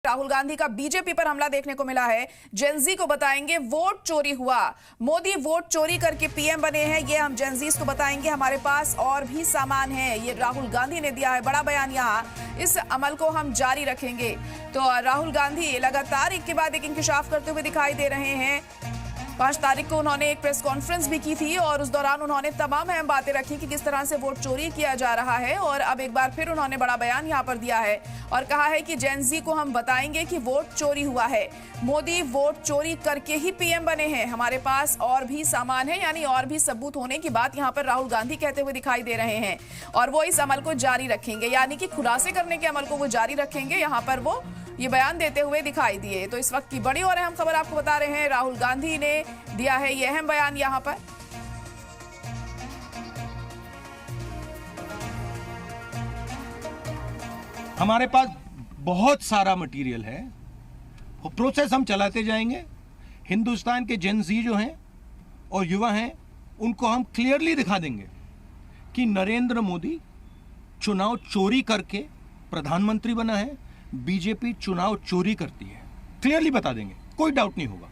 राहुल गांधी का बीजेपी पर हमला देखने को मिला है। जेनजी को बताएंगे वोट चोरी हुआ, मोदी वोट चोरी करके पीएम बने हैं, ये हम जेनजीज को बताएंगे। हमारे पास और भी सामान है, ये राहुल गांधी ने दिया है बड़ा बयान। यहाँ इस अमल को हम जारी रखेंगे। तो राहुल गांधी लगातार एक के बाद एक इंकशाफ करते हुए दिखाई दे रहे हैं। 5 तारीख को उन्होंने एक प्रेस कॉन्फ्रेंस भी की थी और उस दौरान उन्होंने तमाम अहम बातें रखी कि किस तरह से वोट चोरी किया जा रहा है। और अब एक बार फिर उन्होंने बड़ा बयान यहां पर दिया है और कहा है कि जेनजी को हम बताएंगे कि वोट चोरी हुआ है, मोदी वोट चोरी करके ही पीएम बने हैं, हमारे पास और भी सामान है, यानी और भी सबूत होने की बात यहां पर राहुल गांधी कहते हुए दिखाई दे रहे हैं। और वो इस अमल को जारी रखेंगे, यानी कि खुलासे करने के अमल को वो जारी रखेंगे। यहां पर वो ये बयान देते हुए दिखाई दिए। तो इस वक्त की बड़ी और अहम खबर आपको बता रहे हैं, राहुल गांधी ने दिया है ये अहम बयान यहां पर। हमारे पास बहुत सारा मटेरियल है, प्रोसेस हम चलाते जाएंगे। हिंदुस्तान के जेनजी जो हैं और युवा हैं, उनको हम क्लियरली दिखा देंगे कि नरेंद्र मोदी चुनाव चोरी करके प्रधानमंत्री बना है, बीजेपी चुनाव चोरी करती है। क्लियरली बता देंगे, कोई डाउट नहीं होगा।